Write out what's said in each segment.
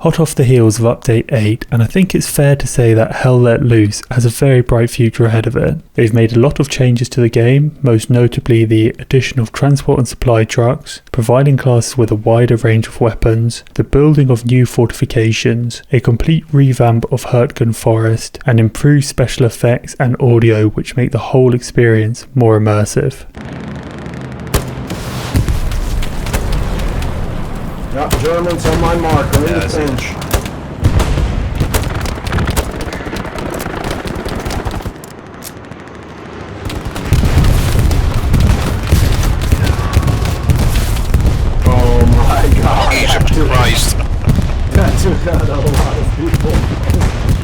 Hot off the heels of Update 8, and I think it's fair to say that Hell Let Loose has a very bright future ahead of it. They've made a lot of changes to the game, most notably the addition of transport and supply trucks, providing classes with a wider range of weapons, the building of new fortifications, a complete revamp of Hurtgen Forest, and improved special effects and audio which make the whole experience more immersive. Got Germans on my marker in the bench. Oh my god. Jesus Christ. That took out a lot of people.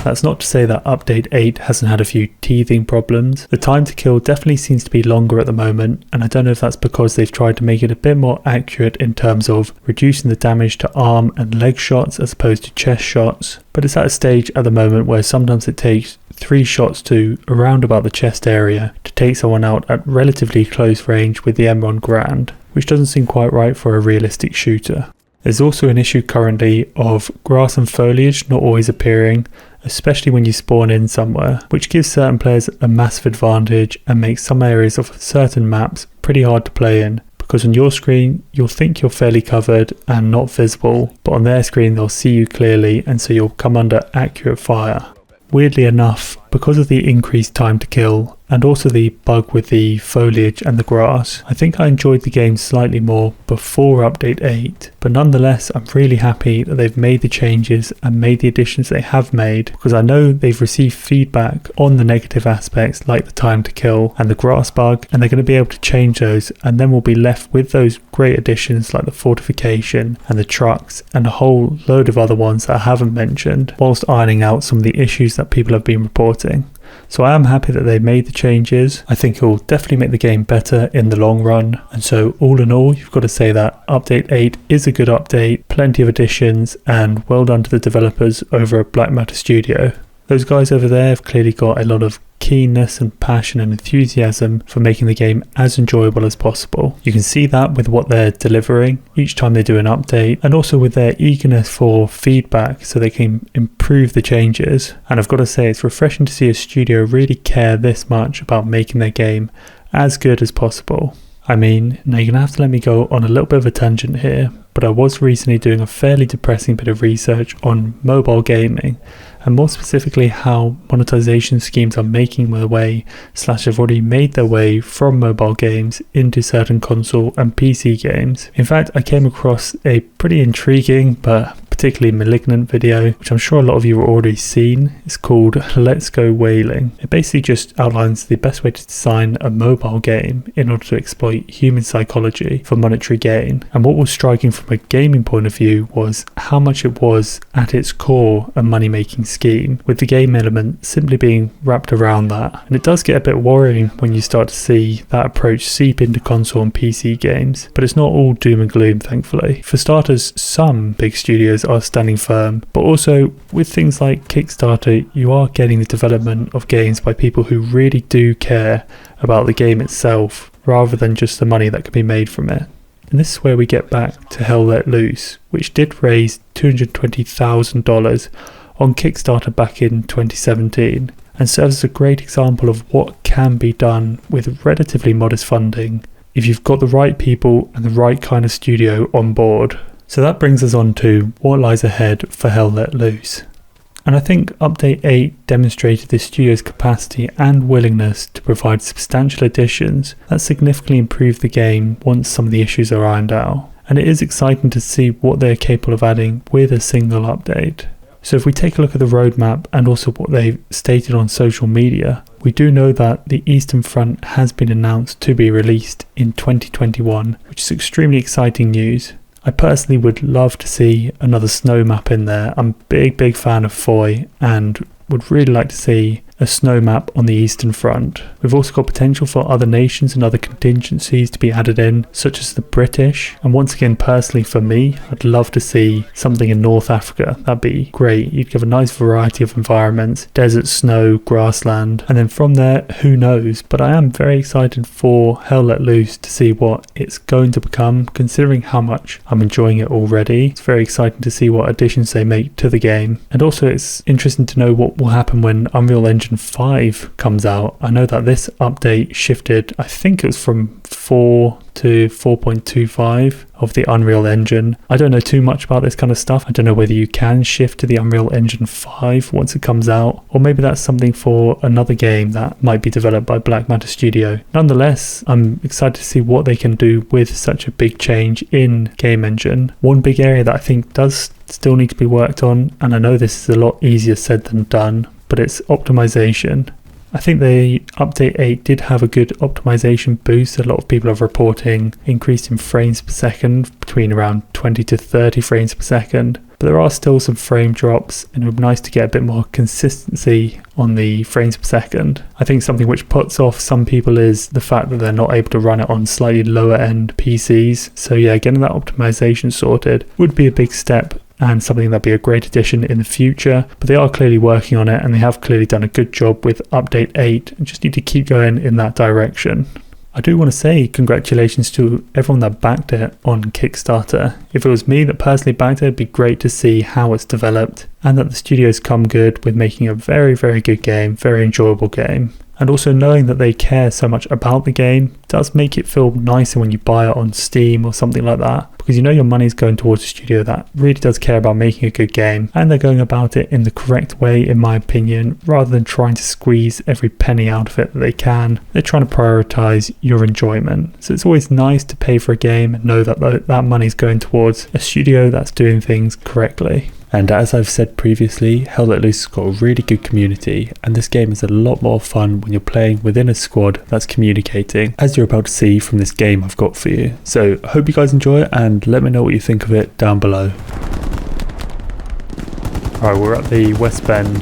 That's not to say that Update 8 hasn't had a few teething problems. The time to kill definitely seems to be longer at the moment, and I don't know if that's because they've tried to make it a bit more accurate in terms of reducing the damage to arm and leg shots as opposed to chest shots, but it's at a stage at the moment where sometimes it takes 3 shots to around about the chest area to take someone out at relatively close range with the M1 Grand, which doesn't seem quite right for a realistic shooter. There's also an issue currently of grass and foliage not always appearing, especially when you spawn in somewhere, which gives certain players a massive advantage and makes some areas of certain maps pretty hard to play in, because on your screen you'll think you're fairly covered and not visible, but on their screen they'll see you clearly and so you'll come under accurate fire. Weirdly enough, because of the increased time to kill and also the bug with the foliage and the grass, I think I enjoyed the game slightly more before Update 8, but nonetheless I'm really happy that they've made the changes and made the additions they have made, because I know they've received feedback on the negative aspects like the time to kill and the grass bug, and they're going to be able to change those, and then we'll be left with those great additions like the fortification and the trucks and a whole load of other ones that I haven't mentioned, whilst ironing out some of the issues that people have been reporting. So I am happy that they made the changes. I think it will definitely make the game better in the long run, and so all in all you've got to say that Update 8 is a good update, plenty of additions, and well done to the developers over at Black Matter Studio. Those guys over there have clearly got a lot of keenness and passion and enthusiasm for making the game as enjoyable as possible. You can see that with what they're delivering each time they do an update, and also with their eagerness for feedback so they can improve the changes. And I've got to say, it's refreshing to see a studio really care this much about making their game as good as possible. I mean, now you're going to have to let me go on a little bit of a tangent here, but I was recently doing a fairly depressing bit of research on mobile gaming, and more specifically how monetization schemes are making their way / have already made their way from mobile games into certain console and PC games. In fact, I came across a pretty intriguing but particularly malignant video, which I'm sure a lot of you have already seen. It's called Let's Go Whaling. It basically just outlines the best way to design a mobile game in order to exploit human psychology for monetary gain. And what was striking from a gaming point of view was how much it was at its core a money-making scheme, with the game element simply being wrapped around that. And it does get a bit worrying when you start to see that approach seep into console and PC games, but it's not all doom and gloom, thankfully. For starters, some big studios are standing firm, but also with things like Kickstarter, you are getting the development of games by people who really do care about the game itself rather than just the money that can be made from it. And this is where we get back to Hell Let Loose, which did raise $220,000 on Kickstarter back in 2017, and serves as a great example of what can be done with relatively modest funding if you've got the right people and the right kind of studio on board. So that brings us on to what lies ahead for Hell Let Loose. And I think Update 8 demonstrated the studio's capacity and willingness to provide substantial additions that significantly improve the game once some of the issues are ironed out. And it is exciting to see what they're capable of adding with a single update. So if we take a look at the roadmap and also what they've stated on social media, we do know that the Eastern Front has been announced to be released in 2021, which is extremely exciting news. I personally would love to see another snow map in there. I'm a big fan of Foy and would really like to see a snow map on the Eastern Front. We've also got potential for other nations and other contingencies to be added in, such as the British. And once again, personally for me, I'd love to see something in North Africa. That'd be great. You'd give a nice variety of environments, desert, snow, grassland, and then from there, who knows? But I am very excited for Hell Let Loose to see what it's going to become, considering how much I'm enjoying it already. It's very exciting to see what additions they make to the game. And also it's interesting to know what will happen when Unreal Engine 5 comes out. I know that this update shifted, I think it was from 4 to 4.25 of the Unreal Engine. I don't know too much about this kind of stuff. I don't know whether you can shift to the Unreal Engine 5 once it comes out, or maybe that's something for another game that might be developed by Black Matter Studio. Nonetheless, I'm excited to see what they can do with such a big change in Game Engine. One big area that I think does still need to be worked on, and I know this is a lot easier said than done, but it's optimization. I think the update 8 did have a good optimization boost. A lot of people are reporting increase in frames per second between around 20 to 30 frames per second. But there are still some frame drops, and it would be nice to get a bit more consistency on the frames per second. I think something which puts off some people is the fact that they're not able to run it on slightly lower end PCs. So yeah, getting that optimization sorted would be a big step and something that'd be a great addition in the future, but they are clearly working on it and they have clearly done a good job with update 8 and just need to keep going in that direction. I do want to say congratulations to everyone that backed it on Kickstarter. If it was me that personally backed it, it'd be great to see how it's developed and that the studio's come good with making a very, very good game, very enjoyable game. And also knowing that they care so much about the game does make it feel nicer when you buy it on Steam or something like that, because you know your money's going towards a studio that really does care about making a good game, and they're going about it in the correct way in my opinion, rather than trying to squeeze every penny out of it that they can. They're trying to prioritize your enjoyment. So it's always nice to pay for a game and know that that money's going towards a studio that's doing things correctly. And as I've said previously, Hell Let Loose has got a really good community, and this game is a lot more fun when you're playing within a squad that's communicating, as you're about to see from this game I've got for you. So I hope you guys enjoy it, and let me know what you think of it down below. Alright, we're at the West Bend.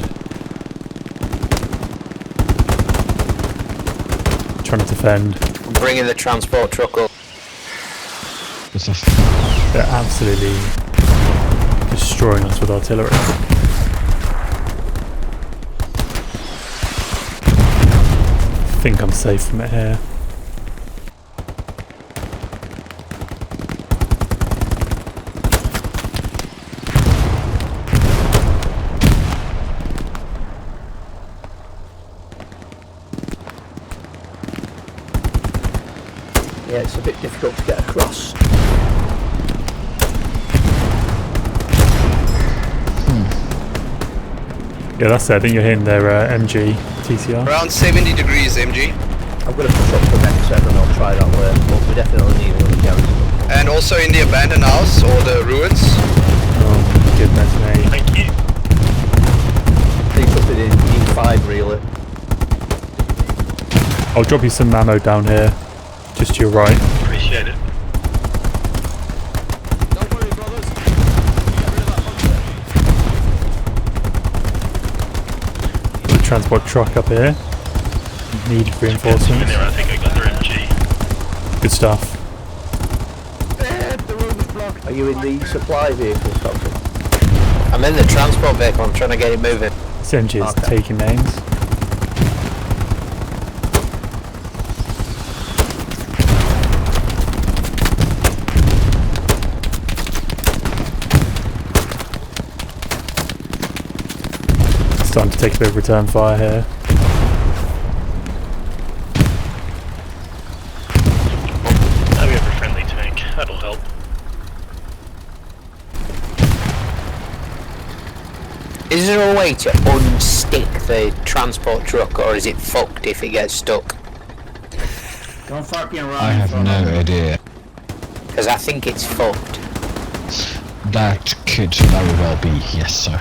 Trying to defend. I'm bringing the transport truck up. They're absolutely destroying us with artillery. I think I'm safe from it here. Yeah, it's a bit difficult to get across. Yeah, that's it. I think you're hitting their MG TCR. Around 70 degrees, MG. I'm going to push up to the next seven and I'll try that way, but we definitely need one of the garrison. And also in the abandoned house or the ruins. Oh my goodness me. Thank you. Need something in E5 really. I'll drop you some ammo down here, just to your right. Appreciate it. Don't worry brothers, get rid of that hunter. Got a transport truck up here. Needed reinforcements. I think I got their MG. Good stuff. The room is blocked. Are you in the supply vehicle, Thompson? I'm in the transport vehicle, I'm trying to get it moving. This MG is taking names. Starting to take a bit of return fire here. Now we have a friendly tank, that'll help. Is there a way to unstick the transport truck or is it fucked if it gets stuck? Don't fucking run. I have no idea. Because I think it's fucked. That could very well be, yes sir.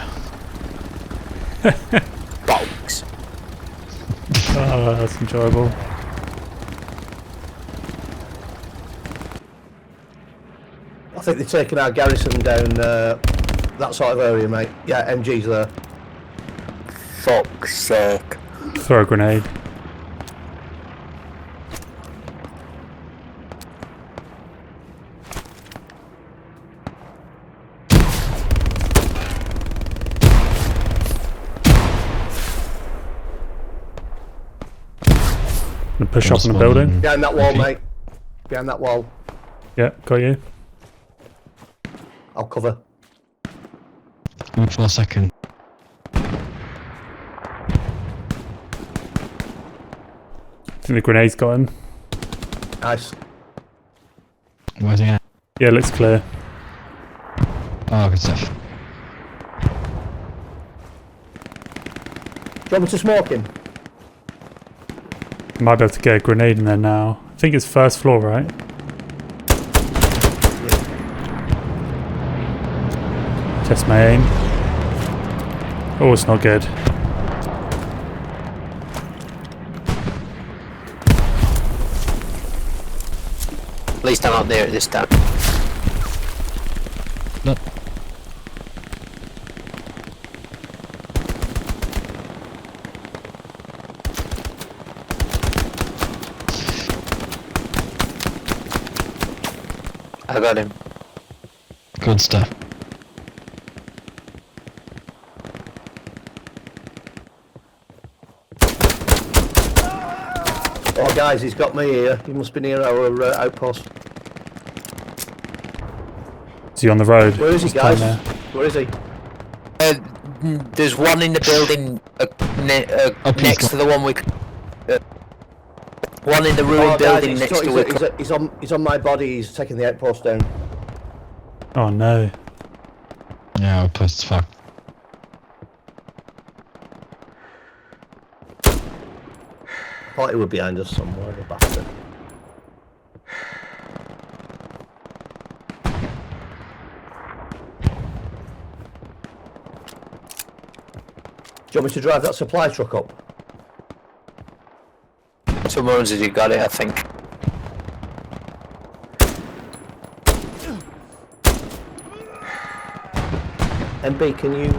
Bollocks. Oh, that's enjoyable. I think they're taking our garrison down that sort of area, mate. Yeah, MG's there. Fuck's sake. Throw a grenade. And push up on the building. Behind that wall, mate. Behind that wall. Yeah, got you. I'll cover. Give me 4 seconds. I think the grenade's got him. Nice. Where's he at? Yeah, looks clear. Oh, good stuff. Do you want me to smoke him? Might be able to get a grenade in there now. I think it's first floor, right? Test my aim. Oh, it's not good. At least I'm not there at this time. No. I got him. Good stuff. Oh, guys, he's got me here. He must be near our outpost. Is he on the road? Where is he, Just down guys? there. Where is he? There's one in the building next to the one we. One in the ruined building guys, next to it. he's on my body. He's taking the outpost down. Oh no. Yeah, our post's fucked. I thought he was behind us somewhere, the bastard. Do you want me to drive that supply truck up? Someone's already got it, I think. MB, can you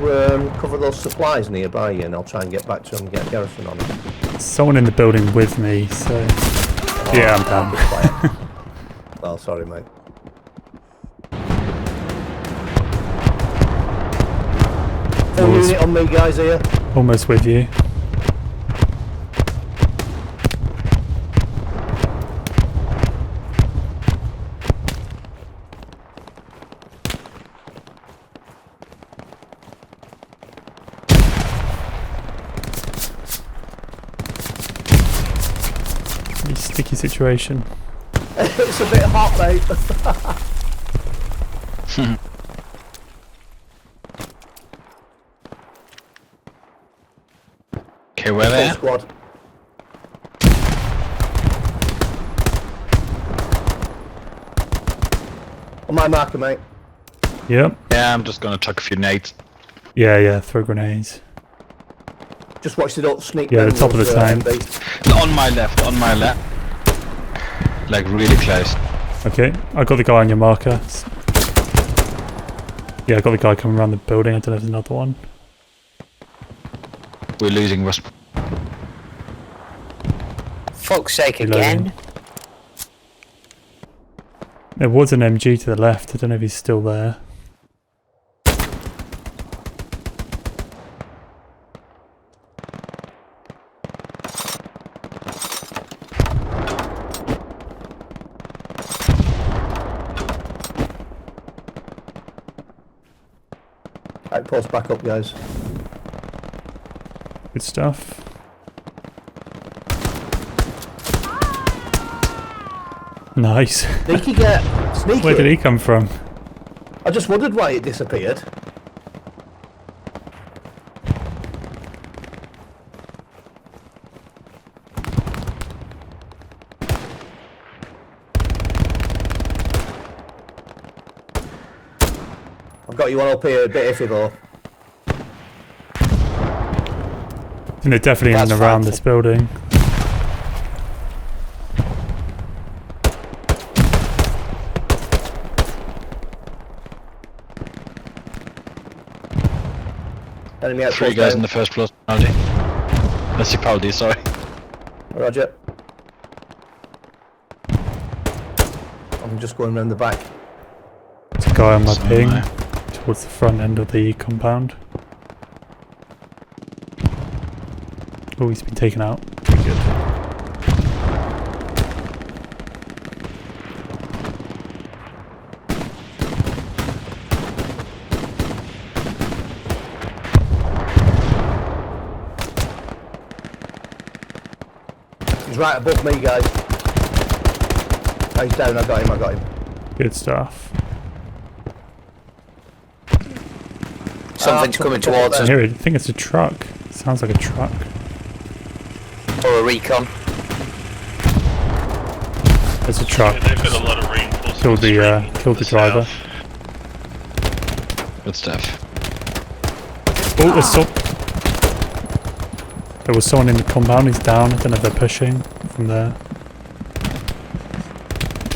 cover those supplies nearby you, and I'll try and get back to him and get a garrison on him. Someone in the building with me, so... Yeah, I'm down. Oh, sorry, mate. Full Almost- unit on me, guys, here. Almost with you. Pretty sticky situation. It's a bit hot, mate. Okay, where Full they at? squad. On my marker, mate. Yep. Yeah, I'm just gonna chuck a few nades. Yeah, throw grenades. Just watch the don't sneak. Yeah, the down top of the those, tank. MB. On my left, on my left. Like really close. Okay, I got the guy on your marker. Yeah, I got the guy coming around the building. I don't know if there's another one. We're losing Russ. Fuck's sake Reloading. again. There was an MG to the left. I don't know if he's still there. Outpost back up, guys. Good stuff. Nice. Sneaky get. Sneaky. Where did he come from? I just wondered why it disappeared. I've got you one up here, a bit iffy though. I think they're definitely in That's and around fine. this building. Enemy outpost Three guys in down. the first floor. Already. That's your parody, sorry. Roger. I'm just going around the back. There's a guy on my So ping am I. towards the front end of the compound. Oh, he's been taken out. Pretty good. He's right above me, guys. Oh, he's down. I got him. Good stuff. Something's coming towards I us, hear it. I think it's a truck. Sounds like a truck. or a recon. There's a truck. Yeah, they've got a lot of reinforcements. Killed the streaming killed the to driver. south. Good stuff. Oh, there was someone in the compound. He's down. I don't know if they're pushing from there.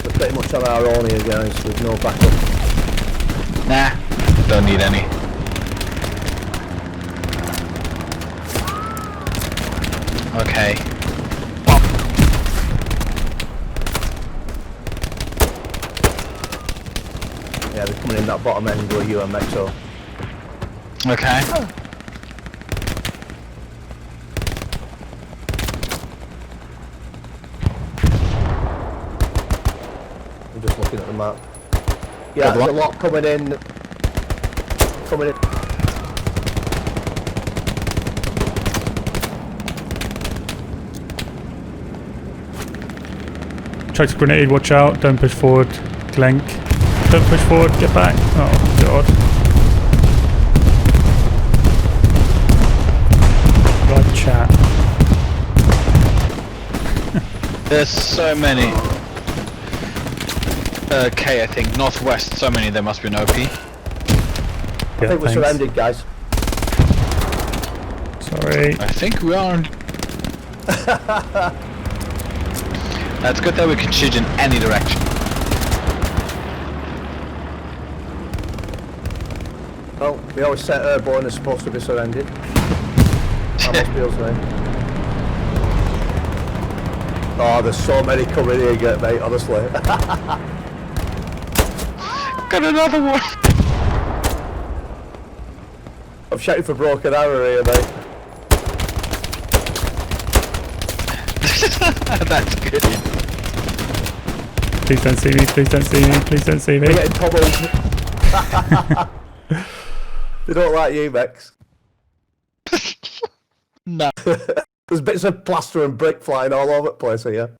We're pretty much on our own here, guys. There's no backup. Nah, don't need any. Okay. Yeah, they're coming in that bottom end where you and Mexo. Okay. I'm just looking at the map. Yeah, Good there's a one. lot coming in. Truck's grenade. Watch out. Don't push forward. Glenk. Don't push forward. Get back. Oh god. God chat. There's so many. K, I think. Northwest, so many, there must be an OP. I Yeah, think we're thanks. surrounded, guys. Sorry. I think we are. That's good that we can shoot in any direction. Well, we always set airborne is supposed to be surrounded. That must be us now. Oh, there's so many coming here, mate, honestly. Got another one! I'm shouting for broken arrow here, mate. That's good. Please don't see me. Please don't see me. Please don't see me. We're getting toppled. They don't like you, Mex. No. There's bits of plaster and brick flying all over the place here.